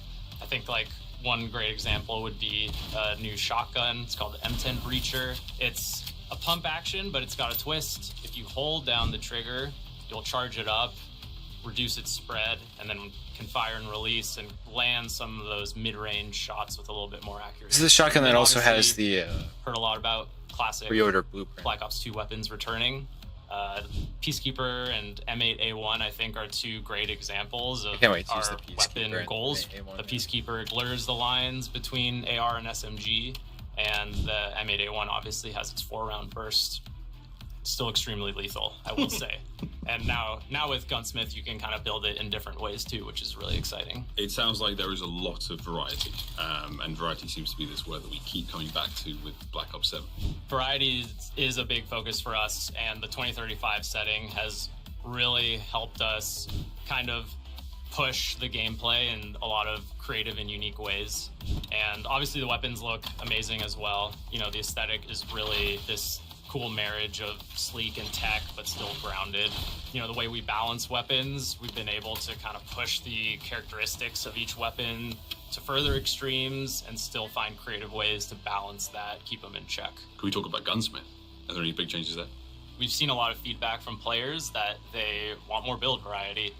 I think like one great example would be a new shotgun. It's called the M10 Breacher. It's a pump action, but it's got a twist. If you hold down the trigger, you'll charge it up, reduce its spread, and then can fire and release and land some of those mid-range shots with a little bit more accuracy. This is the shotgun that And also has obviously, the heard a lot about classic pre-order blueprint. Black Ops 2 weapons returning. Peacekeeper and M8A1, I think, are two great examples of can't wait to our use the Peacekeeper weapon and goals. M8A1, The Peacekeeper blurs the lines between AR and SMG, and the M8A1 obviously has its 4-round burst. Still extremely lethal, I will say. And now with Gunsmith, you can kind of build it in different ways too, which is really exciting. It sounds like there is a lot of variety, and variety seems to be this word that we keep coming back to with Black Ops 7. Variety is a big focus for us, and the 2035 setting has really helped us kind of push the gameplay in a lot of creative and unique ways. And obviously the weapons look amazing as well. You know, the aesthetic is really this cool marriage of sleek and tech, but still grounded. You know, the way we balance weapons, we've been able to kind of push the characteristics of each weapon to further extremes and still find creative ways to balance that, keep them in check. Can we talk about Gunsmith? Are there any big changes there? We've seen a lot of feedback from players that they want more build variety,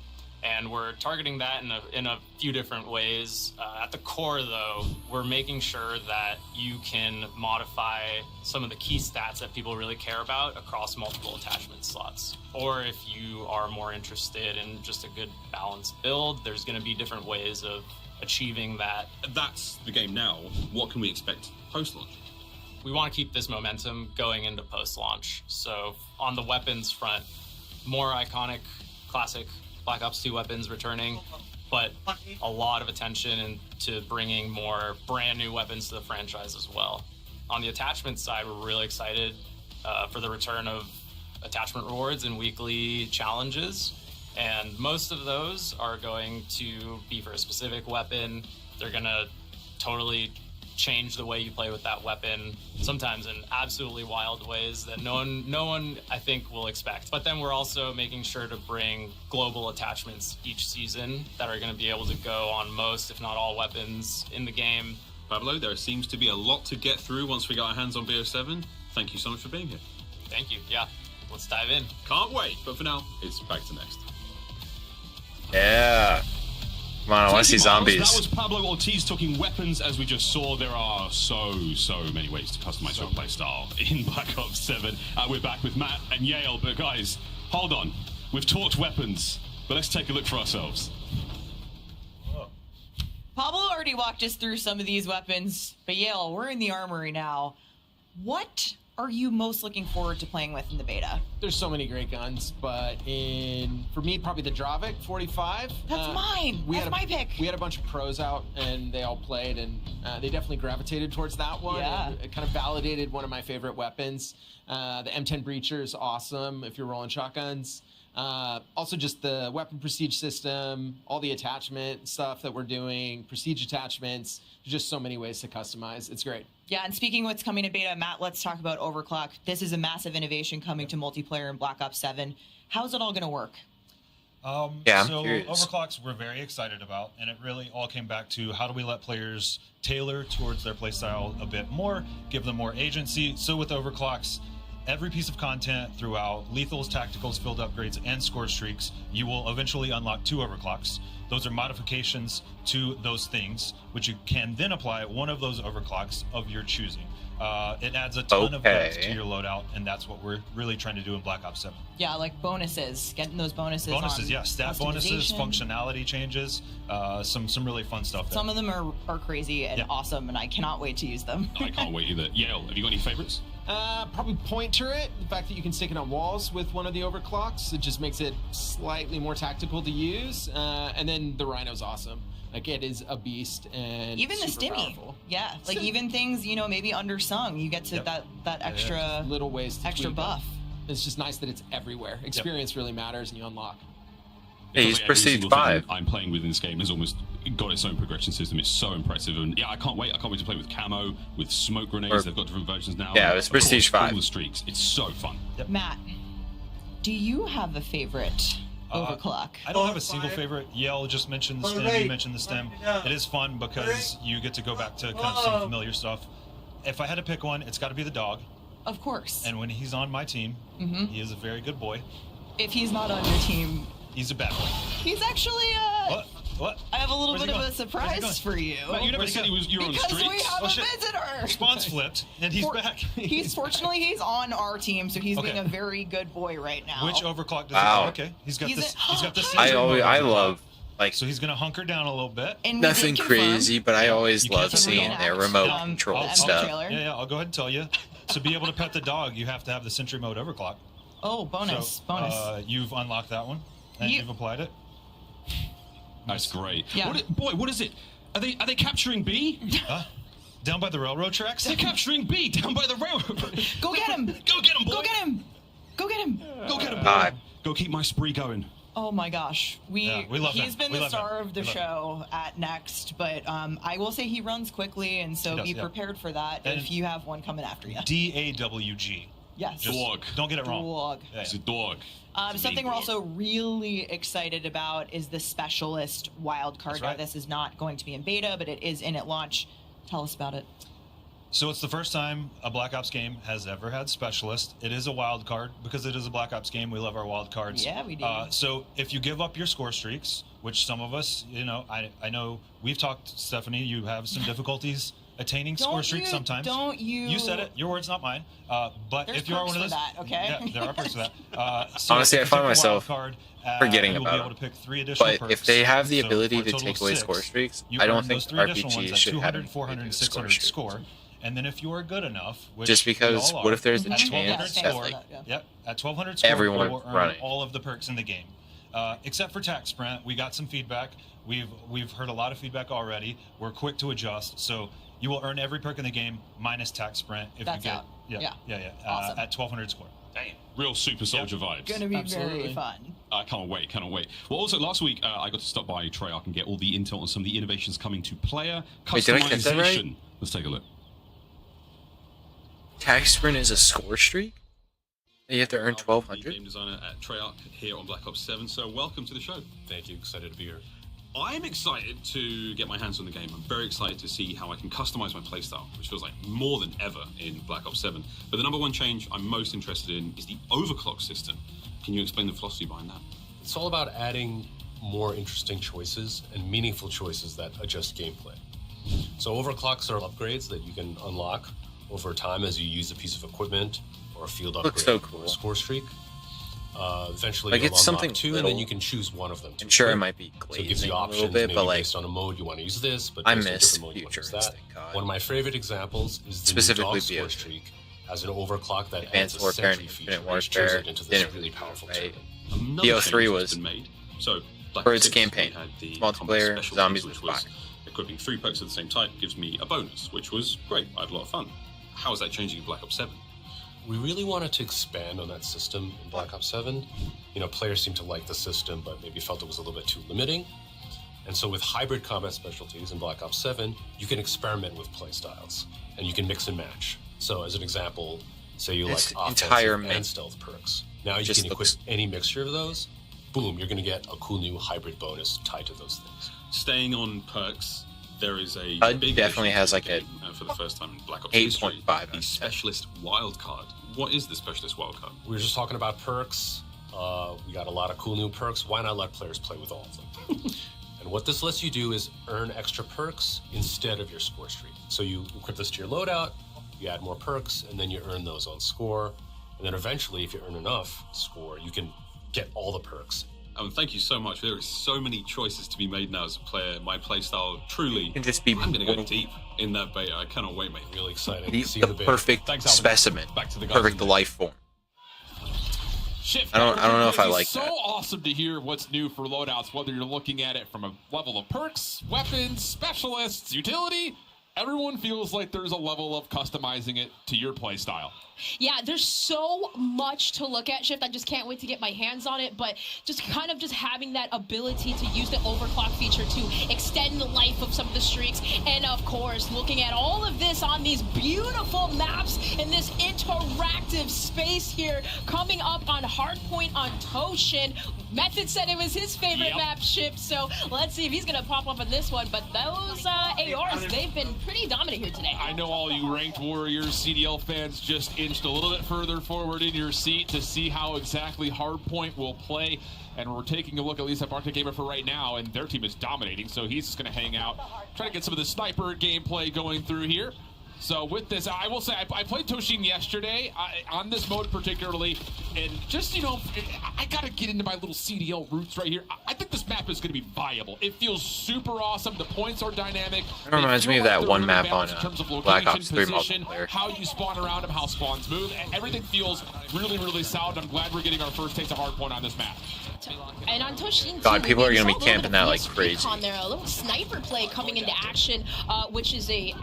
and we're targeting that in a few different ways. At the core, though, we're making sure that you can modify some of the key stats that people really care about across multiple attachment slots. Or if you are more interested in just a good balanced build, there's going to be different ways of achieving that. That's the game now. What can we expect post-launch? We want to keep this momentum going into post-launch. So on the weapons front, more iconic, classic Black Ops 2 weapons returning, but a lot of attention into bringing more brand new weapons to the franchise as well. On the attachment side, we're really excited for the return of attachment rewards and weekly challenges. And most of those are going to be for a specific weapon. They're going to totally change the way you play with that weapon, sometimes in absolutely wild ways that no one I think will expect. But then we're also making sure to bring global attachments each season that are going to be able to go on most, if not all, weapons in the game. Pablo, there seems to be a lot to get through once we got our hands on BO7. Thank you so much for being here. Thank you. Yeah, let's dive in. Can't wait. But for now, it's back to next. Yeah. Come on, I want to see zombies. That was Pablo Ortiz talking weapons. As we just saw, there are so many ways to customize your playstyle in Black Ops 7. We're back with Matt and Yale, but guys, hold on. We've talked weapons, but let's take a look for ourselves. Pablo already walked us through some of these weapons, but Yale, we're in the armory now. What are you most looking forward to playing with in the beta? There's so many great guns, but for me, probably the Dravic 45. That's mine. That's my pick. We had a bunch of pros out, and they all played, and they definitely gravitated towards that one. Yeah. And it kind of validated one of my favorite weapons. The M10 Breacher is awesome if you're rolling shotguns. Also just the weapon prestige system, all the attachment stuff that we're doing, prestige attachments, just so many ways to customize. It's great. Yeah, and speaking of what's coming to beta, Matt, let's talk about Overclock. This is a massive innovation coming to multiplayer in Black Ops 7. How's it all going to work? Yeah, so I'm curious. overclocks we're very excited about, and it really all came back to how do we let players tailor towards their playstyle a bit more, give them more agency. So with overclocks, every piece of content throughout lethals, tacticals, field upgrades, and score streaks, you will eventually unlock 2 overclocks. Those are modifications to those things, which you can then apply one of those overclocks of your choosing. It adds a ton of depth to your loadout, and that's what we're really trying to do in Black Ops 7. Yeah, like bonuses, getting those bonuses. Bonuses, on yeah, stat bonuses, customization. functionality changes, some really fun stuff there. Some of them are crazy and awesome, and I cannot wait to use them. I can't wait either. Yale, have you got any favorites? Probably point turret. The fact that you can stick it on walls with one of the overclocks, it just makes it slightly more tactical to use. And then the Rhino's awesome. Like, it is a beast and Even the super stimmy. powerful. Yeah, like even things, maybe undersung, you get to that extra little ways to extra tweak them. buff. It's just nice that it's everywhere. Experience really matters, and you unlock. Yeah, he's Every Prestige single thing 5. I'm playing with in this game has almost got its own progression system. It's so impressive, and yeah, I can't wait. I can't wait to play with camo, with smoke grenades. They've got different versions now. Yeah, And it's of course, Prestige 5. All the streaks. It's so fun. Matt, do you have a favorite overclock? I don't have a single favorite. Yale just mentioned the stem. You mentioned the stem. It is fun because you get to go back to kind of some familiar stuff. If I had to pick one, it's got to be the dog. Of course. And when he's on my team, he is a very good boy. If he's not on your team, he's a bad boy. he's actually What? I have a little Where's bit he of going? a surprise for you. Matt, you never said you were on the Because streets. we have a visitor. Spawn's flipped, and he's back. He's on our team, so he's being a very good boy right now. Which overclock does Wow. he? Okay, he's got this. He's got this. I love, like, So he's gonna hunker down a little bit. And we nothing did confirm- crazy, but I always You can't love seeing reenact, their remote the control empty stuff. trailer. Yeah, I'll go ahead and tell you. To be able to pet the dog, you have to have the Sentry Mode overclock. Oh, bonus, So, bonus. You've unlocked that one, and you've applied it. That's great. Yeah. What is it? Are they capturing B? Down by the railroad tracks? They're capturing B down by the railroad. Go get him! Go get him, boy. Go get him! Go get him! Go get him, God. boy. Go keep my spree going. Oh my gosh, we love he's him. been We the love star him. of the We love show at Next, but I will say he runs quickly, and so He does, be yeah. prepared for that And- if you have one coming after you. DAWG. Yes. Just Dog. Don't get it wrong. Dog. Yeah, It's a dog. Something we're also really excited about is the Specialist wildcard. That's Now, right. this is not going to be in beta, but it is in at launch. Tell us about it. So it's the first time a Black Ops game has ever had Specialist. It is a wild card because it is a Black Ops game. We love our wild cards. Yeah, we do. So if you give up your score streaks, which some of us, I know we've talked, Stephanie, you have some difficulties attaining score streaks sometimes. Don't you? You said it. Your words, not mine. But There's if you are perks one of for those, that, okay? Yeah, there are perks for that. So Honestly, if I you find take a myself wild card, forgetting you'll about be it. able to pick 3 additional But perks. if they have the So ability for a to total take of away 6, score streaks, you I don't earn think those 3 additional ones RPGs at should 200, have an 400, ability to 600 score score. streaks. And then if you are good enough, which Just because we all what are, if there's a at chance 1200 that, score, like, yep, at 1200 score, everyone you will earn running. all of the perks in the game. Except for Tac Sprint, we got some feedback. We've heard a lot of feedback already. We're quick to adjust, so you will earn every perk in the game minus Tac Sprint if That's you get out. Yeah. at Awesome. 1200 score. Damn. Real super soldier vibes. Gonna be very Absolutely. fun. I can't wait. Well, also last week I got to stop by Treyarch and get all the intel on some of the innovations coming to player Wait, did I get that right? customization. Let's take a look. Tag sprint is a score streak? You have to earn The 1200? game designer at Treyarch here on Black Ops 7. So welcome to the show. Thank you. Excited to be here. I'm excited to get my hands on the game. I'm very excited to see how I can customize my playstyle, which feels like more than ever in Black Ops 7. But the number one change I'm most interested in is the overclock system. Can you explain the philosophy behind that? It's all about adding more interesting choices and meaningful choices that adjust gameplay. So overclocks are upgrades that you can unlock over time as you use a piece of equipment or a field upgrade Looks so cool. or a score streak. Eventually Like, you'll it's unlock something two, and then you can choose one of them. I'm sure it might be So it gives glazing you a options, little bit, maybe but like based on a mode you want to use this, but I based on a miss different mode you want to use Future that. One of my favorite examples is the Specifically new dog score BO7. streak as an overclock that Advanced adds a Warfare and sentry feature, Infinite which turns Warfare it into this didn't really powerful right? tool. BO3 was made. So Black for its Ops 6, campaign. we had the Multiplayer, specialties, zombies which with was fire. equipping 3 perks of the same type gives me a bonus, which was great. I had a lot of fun. How is that changing in Black Ops 7? We really wanted to expand on that system in Black Ops 7. You know, players seemed to like the system, but maybe felt it was a little bit too limiting. And so with hybrid combat specialties in Black Ops 7, you can experiment with playstyles, and you can mix and match. So as an example, say you This like entire offensive mix and stealth perks. Now you just can equip any mixture of those. Boom, you're going to get a cool new hybrid bonus tied to those things. Staying on perks, there is a HUD big definitely addition has to like the a game, for the first time in Black Ops 8.5 history, out the of 10. specialist wildcard. What is the specialist wildcard? We were just talking about perks. We got a lot of cool new perks. Why not let players play with all of them? And what this lets you do is earn extra perks instead of your score streak. So you equip this to your loadout, you add more perks, and then you earn those on score. And then eventually, if you earn enough score, you can get all the perks. Thank you so much. There is so many choices to be made now as a player. My playstyle truly can just be I'm going to go deep in that beta. I cannot wait, mate. Really exciting the, to see the the beta. perfect specimen, perfect life form. Shift I don't know if I like so that. awesome to hear what's new for loadouts, whether you're looking at it from a level of perks, weapons, specialists, utility. Everyone feels like there's a level of customizing it to your playstyle. Yeah, there's so much to look at, Shift. I just can't wait to get my hands on it, but just kind of just having that ability to use the overclock feature to extend the life of some of the streaks, and of course, looking at all of this on these beautiful maps in this interactive space here, coming up on Hardpoint on Toshin. Method said it was his favorite map, Shift, so let's see if he's gonna pop up on this one, but those ARs, they've been pretty dominant here today. I know all you Ranked Warriors CDL fans just inched a little bit further forward in your seat to see how exactly Hardpoint will play. And we're taking a look at least at Arctic Gamer for right now, and their team is dominating, so he's just going to hang out, try to get some of the sniper gameplay going through here. So with this, I will say, I played Toshin yesterday on this mode particularly, and just, you know, I got to get into my little CDL roots right here. I think this map is going to be viable. It feels super awesome. The points are dynamic. It reminds me of that one map on Black Ops 3 position, multiplayer. how you spawn around them, how spawns move, and everything feels really, really solid. I'm glad we're getting our first taste of Hardpoint on this map. And on Toshin, God, too, people are we going to saw be a little camping bit of that like VSP crazy. on there, a little sniper play coming into action, which is a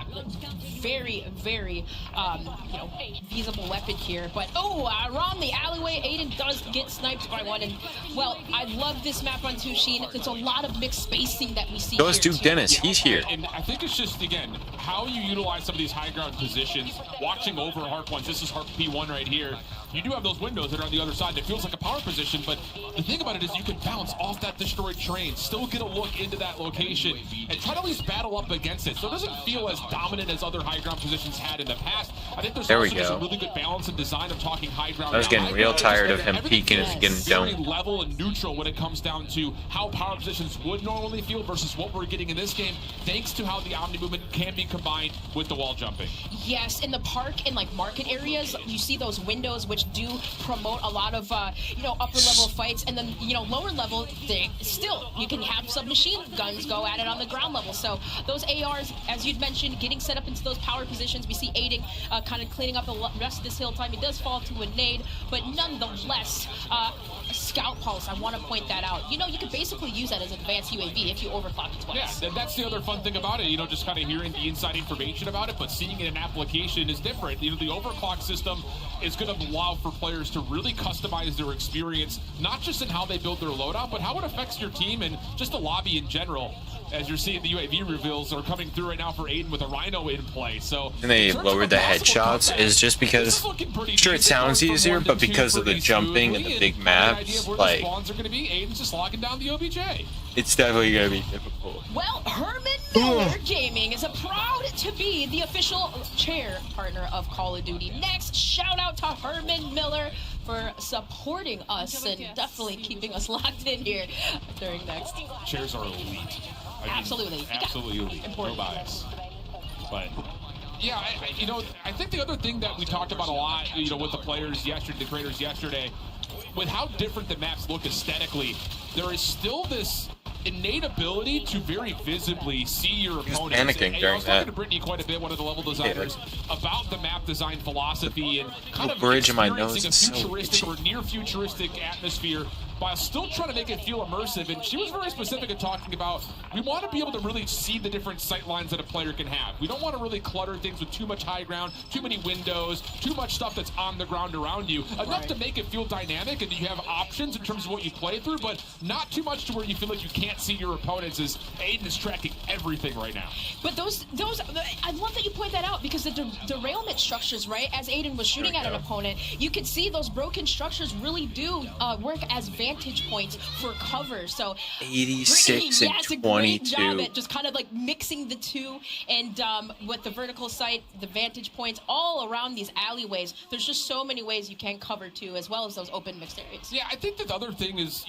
very, very, you know, feasible weapon here. But around the alleyway, Aiden does get sniped by one. And well, I love this map on Toshin. There's a lot of mixed spacing that we see. Goes here Duke too. Dennis, he's here. And I think it's just, again, how you utilize some of these high ground positions, watching over Hardpoints. This is Hard P1 right here. You do have those windows that are on the other side, and it feels like a power position, but the thing about it is you can bounce off that destroyed train, still get a look into that location, and try to at least battle up against it. So it doesn't feel as dominant as other high ground positions had in the past. I think there's There we also just a go. really good balance and design of talking high ground. I was getting real tired of him peeking and getting very domed. level and neutral when it comes down to how power positions would normally feel versus what we're getting in this game, thanks to how the Omni movement can be combined with the wall jumping. Yes, in the park and like market areas, you see those windows which do promote a lot of you know, upper level fights, and then, you know, lower level, they still, you can have submachine guns go at it on the ground level. So those ARs, as you'd mentioned, getting set up into those power positions, we see Aiding kind of cleaning up the rest of this hill time. He does fall to a nade, but nonetheless, Scout Pulse, I want to point that out. You know, you could basically use that as advanced UAV if you overclock it twice. Yeah, that's the other fun thing about it, you know, just kind of hearing the inside information about it, but seeing it in application is different. You know, the overclock system is going to allow for players to really customize their experience, not just in how they build their loadout, but how it affects your team and just the lobby in general. as you're seeing the UAV reveals are coming through right now for Aiden with a Rhino in play. So And they lowered the headshots is just because, sure, it sounds easier, but because of the jumping and the big maps, like, spawns are going to be, Aiden's just locking down the OBJ. it's definitely going to be difficult. Well, Herman Miller Gaming is proud to be the official chair partner of Call of Duty Next. Shout out to Herman Miller for supporting us and definitely keeping us locked in here during Next. Chairs are elite. I mean, Absolutely. absolutely elite. Important. No bias. But yeah, I think the other thing that we talked about a lot, with the players yesterday, the creators yesterday, with how different the maps look aesthetically, there is still this innate ability to very visibly see your opponents. Panicking during I was talking that. to Brittany quite a bit, one of the level designers, about the map design philosophy and kind of bridge in my nose experiencing is a so futuristic or near futuristic atmosphere while still trying to make it feel immersive. And she was very specific in talking about, we want to be able to really see the different sight lines that a player can have. We don't want to really clutter things with too much high ground, too many windows, too much stuff that's on the ground around you. Enough to make it feel dynamic and you have options in terms of what you play through, but not too much to where you feel like you can't see your opponents, as Aiden is tracking everything right now. But those, I love that you point that out, because the derailment structures, right, as Aiden was shooting at an opponent, you could see those broken structures really do work as vantage points for cover. So 86 Brittany, and yes, a great 22. job at just kind of like mixing the two, and with the vertical sight, the vantage points all around these alleyways. There's just so many ways you can cover too, as well as those open mixed areas. Yeah, I think that the other thing is,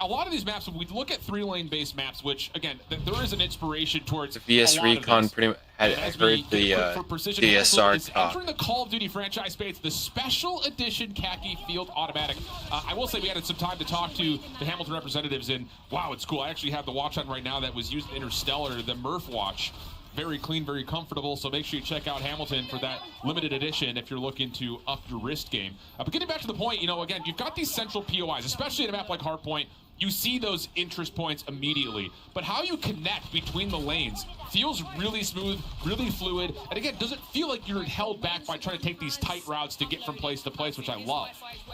a lot of these maps, when we look at 3-lane based maps, which again, there is an inspiration towards VS Recon pretty much had heard the DSR talk. Entering the Call of Duty franchise space, the Special Edition Khaki Field Automatic. I will say we had some time to talk to the Hamilton representatives, and wow, it's cool. I actually have the watch on right now that was used in Interstellar, the Murph watch. Very clean, very comfortable, so make sure you check out Hamilton for that limited edition if you're looking to up your wrist game. But getting back to the point, again, you've got these central POIs, especially in a map like Hardpoint. You see those interest points immediately, but how you connect between the lanes feels really smooth, really fluid, and again, doesn't feel like you're held back by trying to take these tight routes to get from place to place, which I love.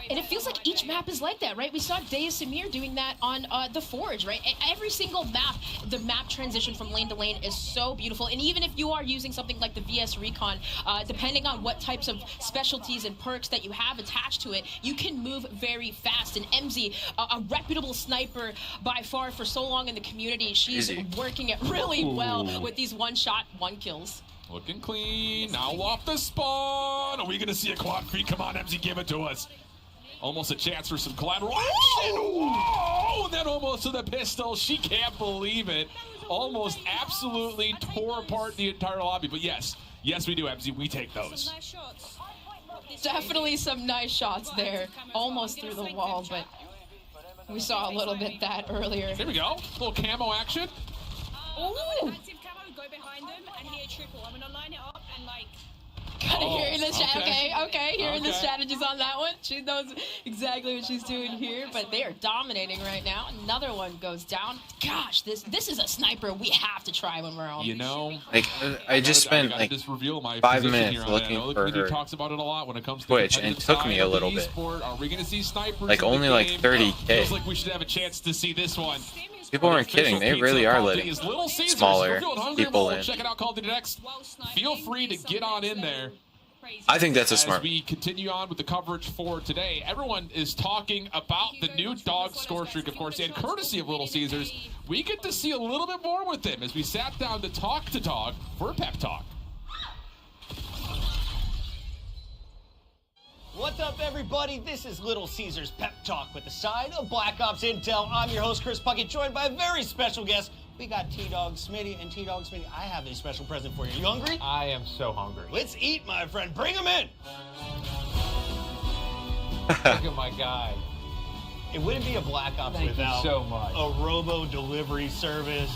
And it feels like each map is like that, right? We saw Deus Samir doing that on the Forge, right? Every single map, the map transition from lane to lane is so beautiful. And even if you are using something like the VS Recon, depending on what types of specialties and perks that you have attached to it, you can move very fast. And MZ, a reputable sniper by far for so long in the community, she's working it really well with these one-shot, one kills. Looking clean, now off the spawn. Are we gonna see a quad feed? Come on, MZ, give it to us. Almost a chance for some collateral action. Whoa! And then almost to the pistol. She can't believe it. Almost absolutely tore apart the entire lobby. But yes, we do, MZ. We take those. Definitely some nice shots there. Almost through the wall, but we saw a little bit that earlier. Here we go. A little camo action. Ooh! Active camo, go behind them and hit a triple. I'm gonna line it up and Kind of hearing the hearing the strategies on that one. She knows exactly what she's doing here, but they are dominating right now. Another one goes down. Gosh, this is a sniper we have to try when we're on. Like I just spent like just reveal my 5 position minutes here looking for her talks about it a lot when it comes to Twitch, and it took me a little bit. Are we going to see snipers? Like in the only like game? 30K. Feels like we should have a chance to see this one. People weren't kidding. They really are letting smaller people in. Check it out, Call of Duty Next. Feel free to get on in there. I think that's a smart. As we continue on with the coverage for today, everyone is talking about the new dog score streak, of course, and courtesy of Little Caesars, we get to see a little bit more with them as we sat down to talk to Dog for a pep talk. What's up, everybody? This is Little Caesars Pep Talk with the side of Black Ops Intel. I'm your host, Chris Puckett, joined by a very special guest. We got T-Dog Smitty, and T-Dog Smitty, I have a special present for you. You hungry? I am so hungry. Let's eat, my friend. Bring him in. Look at my guy. It wouldn't be a Black Ops without so much. A robo delivery service.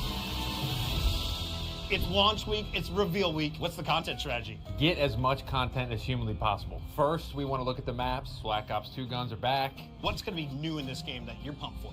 It's launch week. It's reveal week. What's the content strategy? Get as much content as humanly possible. First, we want to look at the maps. Black Ops 2 guns are back. What's going to be new in this game that you're pumped for?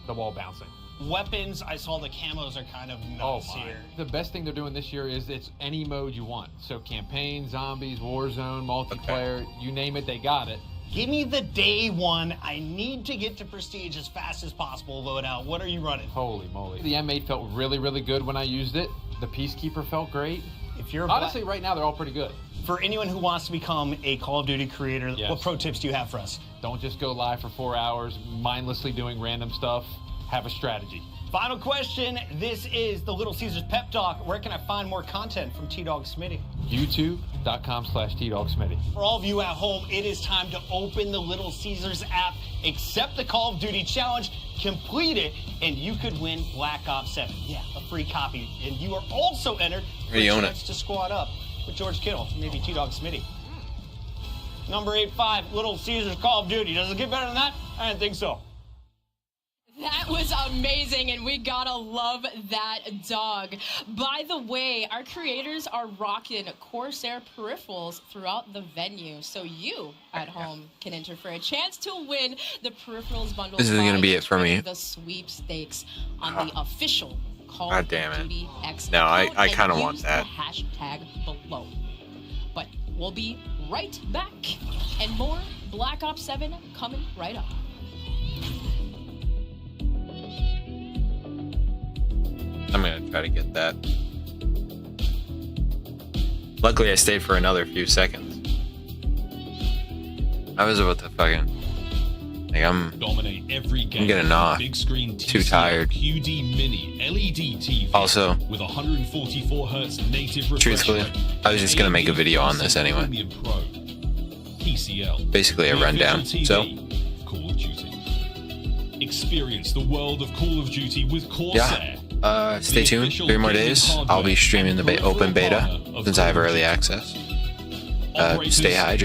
The wall bouncing. Weapons, I saw the camos are kind of nuts here. The best thing they're doing this year is it's any mode you want. So campaign, zombies, Warzone, multiplayer, you name it, they got it. Give me the day one. I need to get to Prestige as fast as possible loadout. What are you running? Holy moly. The M8 felt really, really good when I used it. The Peacekeeper felt great. If you're honestly, right now, they're all pretty good. For anyone who wants to become a Call of Duty creator, Yes. what pro tips do you have for us? Don't just go live for 4 hours, mindlessly doing random stuff. Have a strategy. Final question. This is the Little Caesars Pep Talk. Where can I find more content from T-Dog Smitty? YouTube.com/TDogSmitty. For all of you at home, it is time to open the Little Caesars app, accept the Call of Duty challenge, complete it, and you could win Black Ops 7. Yeah, a free copy. And you are also entered for a chance to squad up with George Kittle, maybe T-Dog Smitty. Number 85, Little Caesars Call of Duty. Does it get better than that? I didn't think so. That was amazing, and we gotta love that dog. By the way, our creators are rocking Corsair peripherals throughout the venue, so you at home can enter for a chance to win the peripherals bundle. This is gonna be it for me. The sweepstakes on the official Call God of damn it. Duty X. No, I account, kind of and want use that. the hashtag below. But we'll be right back, and more Black Ops 7 coming right up. I'm gonna try to get that. Luckily, I stayed for another few seconds. I was about to fucking. Like, I'm getting off. Big screen Too tired. QD Mini LED TV Also, with 144 Hz native refresh truthfully, rate. I was just gonna make a video on this anyway. Premium Pro. TCL. Basically a The rundown. official So, TV of Call of Duty. Experience the world of Call of Duty with Corsair. yeah. Stay tuned. 3 more days. I'll be streaming the open beta since I have early access. Stay hydrated.